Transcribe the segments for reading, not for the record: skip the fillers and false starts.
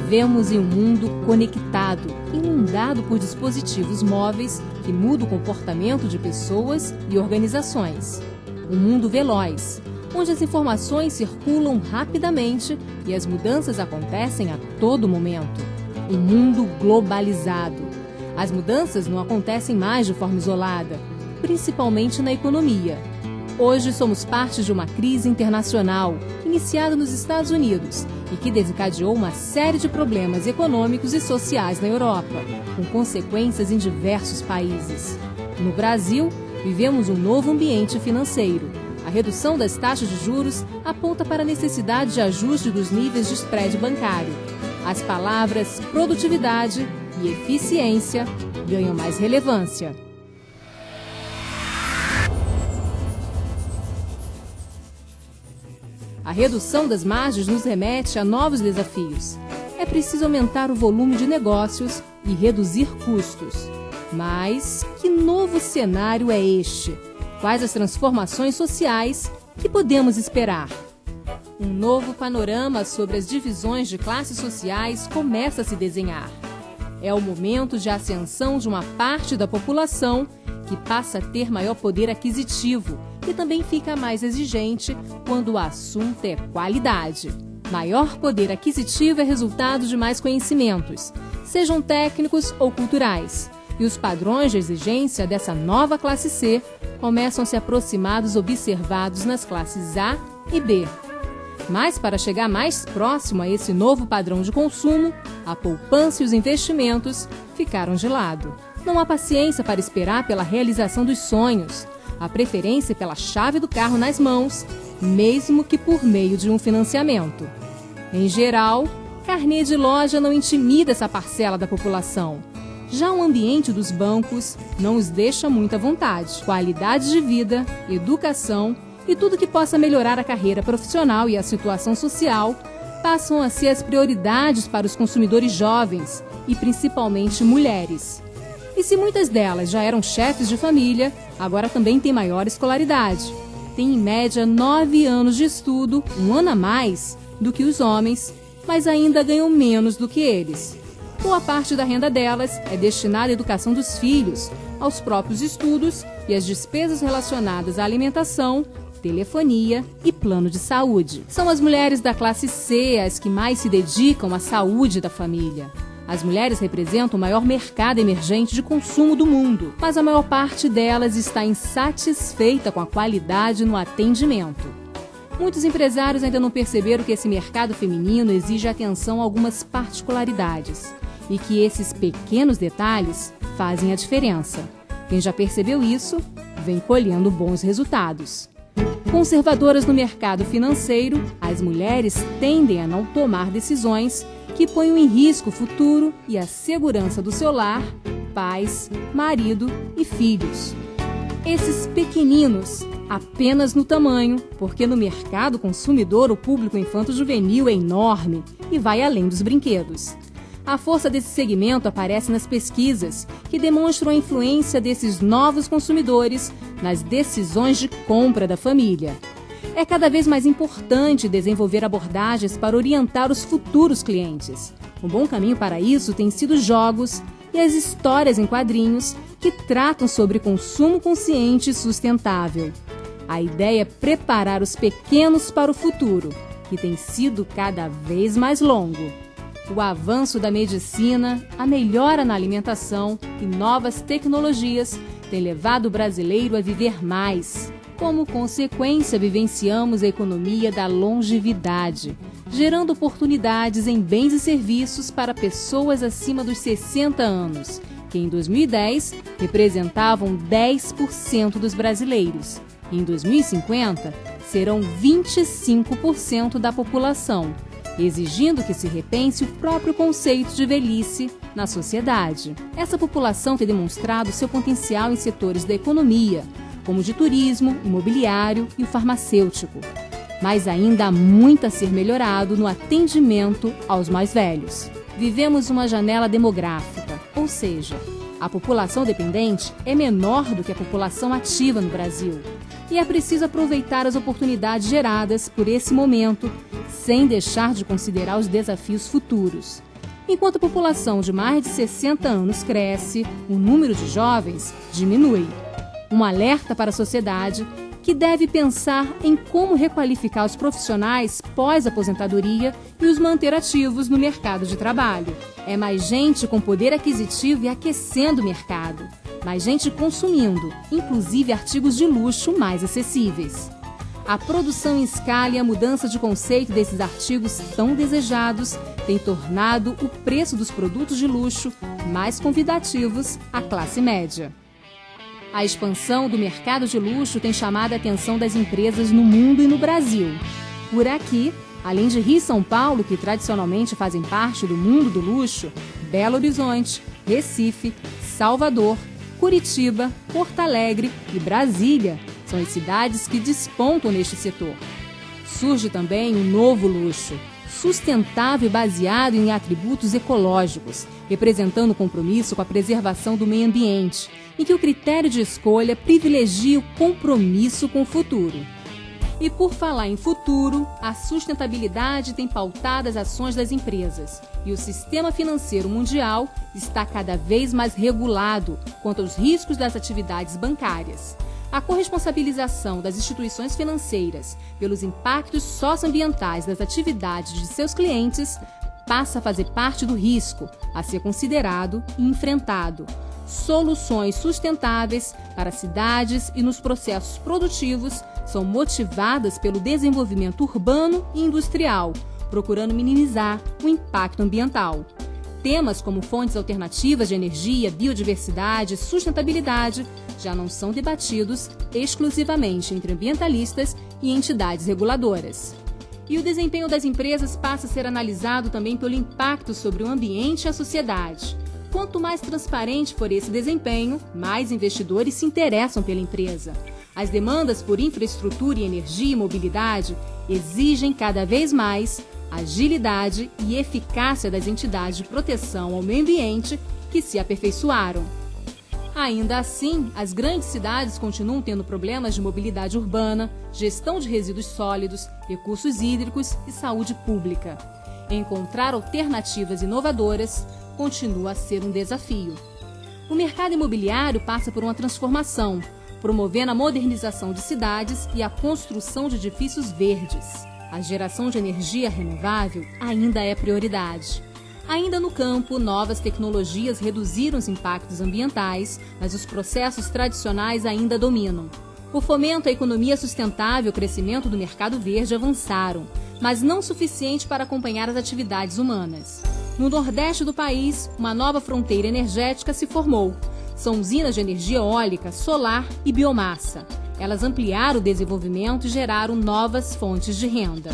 Vivemos em um mundo conectado, inundado por dispositivos móveis que mudam o comportamento de pessoas e organizações. Um mundo veloz, onde as informações circulam rapidamente e as mudanças acontecem a todo momento. Um mundo globalizado. As mudanças não acontecem mais de forma isolada, principalmente na economia. Hoje somos parte de uma crise internacional, iniciada nos Estados Unidos, e que desencadeou uma série de problemas econômicos e sociais na Europa, com consequências em diversos países. No Brasil, vivemos um novo ambiente financeiro. A redução das taxas de juros aponta para a necessidade de ajuste dos níveis de spread bancário. As palavras produtividade e eficiência ganham mais relevância. A redução das margens nos remete a novos desafios. É preciso aumentar o volume de negócios e reduzir custos. Mas que novo cenário é este? Quais as transformações sociais que podemos esperar? Um novo panorama sobre as divisões de classes sociais começa a se desenhar. É o momento de ascensão de uma parte da população que passa a ter maior poder aquisitivo e também fica mais exigente quando o assunto é qualidade. Maior poder aquisitivo é resultado de mais conhecimentos, sejam técnicos ou culturais. E os padrões de exigência dessa nova classe C começam a se aproximar dos observados nas classes A e B. Mas para chegar mais próximo a esse novo padrão de consumo, a poupança e os investimentos ficaram de lado. Não há paciência para esperar pela realização dos sonhos. A preferência pela chave do carro nas mãos, mesmo que por meio de um financiamento. Em geral, carnê de loja não intimida essa parcela da população. Já o ambiente dos bancos não os deixa muita vontade. Qualidade de vida, educação e tudo que possa melhorar a carreira profissional e a situação social passam a ser as prioridades para os consumidores jovens e principalmente mulheres. E se muitas delas já eram chefes de família, agora também têm maior escolaridade. Tem em média 9 anos de estudo, um ano a mais do que os homens, mas ainda ganham menos do que eles. Boa parte da renda delas é destinada à educação dos filhos, aos próprios estudos e às despesas relacionadas à alimentação, telefonia e plano de saúde. São as mulheres da classe C as que mais se dedicam à saúde da família. As mulheres representam o maior mercado emergente de consumo do mundo, mas a maior parte delas está insatisfeita com a qualidade no atendimento. Muitos empresários ainda não perceberam que esse mercado feminino exige atenção a algumas particularidades e que esses pequenos detalhes fazem a diferença. Quem já percebeu isso, vem colhendo bons resultados. Conservadoras no mercado financeiro, as mulheres tendem a não tomar decisões que ponham em risco o futuro e a segurança do seu lar, pais, marido e filhos. Esses pequeninos, apenas no tamanho, porque no mercado consumidor o público infanto-juvenil é enorme e vai além dos brinquedos. A força desse segmento aparece nas pesquisas, que demonstram a influência desses novos consumidores nas decisões de compra da família. É cada vez mais importante desenvolver abordagens para orientar os futuros clientes. Um bom caminho para isso tem sido jogos e as histórias em quadrinhos que tratam sobre consumo consciente e sustentável. A ideia é preparar os pequenos para o futuro, que tem sido cada vez mais longo. O avanço da medicina, a melhora na alimentação e novas tecnologias têm levado o brasileiro a viver mais. Como consequência, vivenciamos a economia da longevidade, gerando oportunidades em bens e serviços para pessoas acima dos 60 anos, que em 2010 representavam 10% dos brasileiros. E em 2050 serão 25% da população, exigindo que se repense o próprio conceito de velhice na sociedade. Essa população tem demonstrado seu potencial em setores da economia, como o de turismo, imobiliário e o farmacêutico. Mas ainda há muito a ser melhorado no atendimento aos mais velhos. Vivemos uma janela demográfica, ou seja, a população dependente é menor do que a população ativa no Brasil. E é preciso aproveitar as oportunidades geradas por esse momento, sem deixar de considerar os desafios futuros. Enquanto a população de mais de 60 anos cresce, o número de jovens diminui. Um alerta para a sociedade que deve pensar em como requalificar os profissionais pós-aposentadoria e os manter ativos no mercado de trabalho. É mais gente com poder aquisitivo e aquecendo o mercado. Mais gente consumindo, inclusive artigos de luxo mais acessíveis. A produção em escala e a mudança de conceito desses artigos tão desejados tem tornado o preço dos produtos de luxo mais convidativos à classe média. A expansão do mercado de luxo tem chamado a atenção das empresas no mundo e no Brasil. Por aqui, além de Rio e São Paulo, que tradicionalmente fazem parte do mundo do luxo, Belo Horizonte, Recife, Salvador, Curitiba, Porto Alegre e Brasília são as cidades que despontam neste setor. Surge também um novo luxo, sustentável e baseado em atributos ecológicos, representando o compromisso com a preservação do meio ambiente, em que o critério de escolha privilegia o compromisso com o futuro. E por falar em futuro, a sustentabilidade tem pautado as ações das empresas e o sistema financeiro mundial está cada vez mais regulado quanto aos riscos das atividades bancárias. A corresponsabilização das instituições financeiras pelos impactos socioambientais das atividades de seus clientes passa a fazer parte do risco a ser considerado e enfrentado. Soluções sustentáveis para cidades e nos processos produtivos são motivadas pelo desenvolvimento urbano e industrial, procurando minimizar o impacto ambiental. Temas como fontes alternativas de energia, biodiversidade e sustentabilidade já não são debatidos exclusivamente entre ambientalistas e entidades reguladoras. E o desempenho das empresas passa a ser analisado também pelo impacto sobre o ambiente e a sociedade. Quanto mais transparente for esse desempenho, mais investidores se interessam pela empresa. As demandas por infraestrutura e energia e mobilidade exigem cada vez mais agilidade e eficácia das entidades de proteção ao meio ambiente que se aperfeiçoaram. Ainda assim, as grandes cidades continuam tendo problemas de mobilidade urbana, gestão de resíduos sólidos, recursos hídricos e saúde pública. Encontrar alternativas inovadoras continua a ser um desafio. O mercado imobiliário passa por uma transformação, promovendo a modernização de cidades e a construção de edifícios verdes. A geração de energia renovável ainda é prioridade. Ainda no campo, novas tecnologias reduziram os impactos ambientais, mas os processos tradicionais ainda dominam. O fomento à economia sustentável e o crescimento do mercado verde avançaram, mas não o suficiente para acompanhar as atividades humanas. No Nordeste do país, uma nova fronteira energética se formou. São usinas de energia eólica, solar e biomassa. Elas ampliaram o desenvolvimento e geraram novas fontes de renda.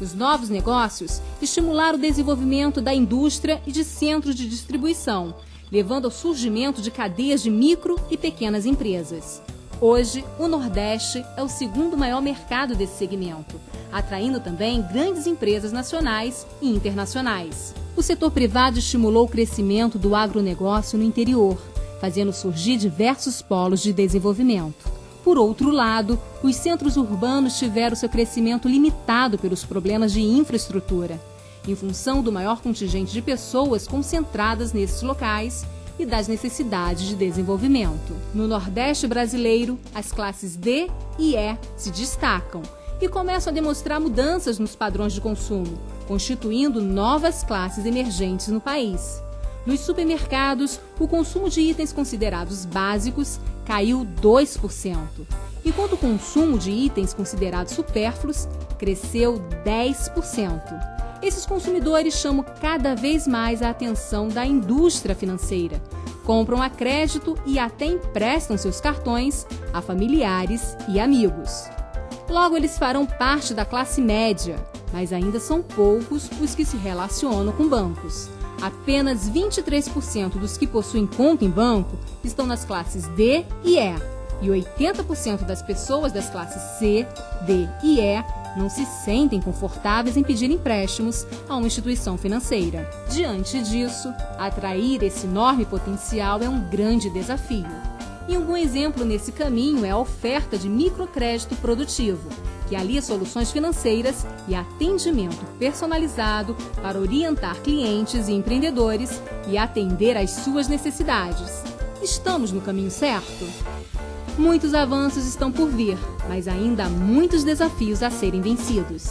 Os novos negócios estimularam o desenvolvimento da indústria e de centros de distribuição, levando ao surgimento de cadeias de micro e pequenas empresas. Hoje, o Nordeste é o segundo maior mercado desse segmento, atraindo também grandes empresas nacionais e internacionais. O setor privado estimulou o crescimento do agronegócio no interior, fazendo surgir diversos polos de desenvolvimento. Por outro lado, os centros urbanos tiveram seu crescimento limitado pelos problemas de infraestrutura, em função do maior contingente de pessoas concentradas nesses locais e das necessidades de desenvolvimento. No Nordeste brasileiro, as classes D e E se destacam e começam a demonstrar mudanças nos padrões de consumo, constituindo novas classes emergentes no país. Nos supermercados, o consumo de itens considerados básicos caiu 2%, enquanto o consumo de itens considerados supérfluos cresceu 10%. Esses consumidores chamam cada vez mais a atenção da indústria financeira, compram a crédito e até emprestam seus cartões a familiares e amigos. Logo, eles farão parte da classe média, mas ainda são poucos os que se relacionam com bancos. Apenas 23% dos que possuem conta em banco estão nas classes D e E, e 80% das pessoas das classes C, D e E não se sentem confortáveis em pedir empréstimos a uma instituição financeira. Diante disso, atrair esse enorme potencial é um grande desafio. E um bom exemplo nesse caminho é a oferta de microcrédito produtivo, que alia soluções financeiras e atendimento personalizado para orientar clientes e empreendedores e atender às suas necessidades. Estamos no caminho certo? Muitos avanços estão por vir, mas ainda há muitos desafios a serem vencidos.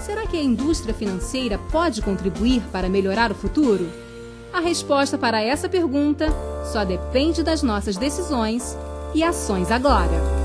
Será que a indústria financeira pode contribuir para melhorar o futuro? A resposta para essa pergunta só depende das nossas decisões e ações agora.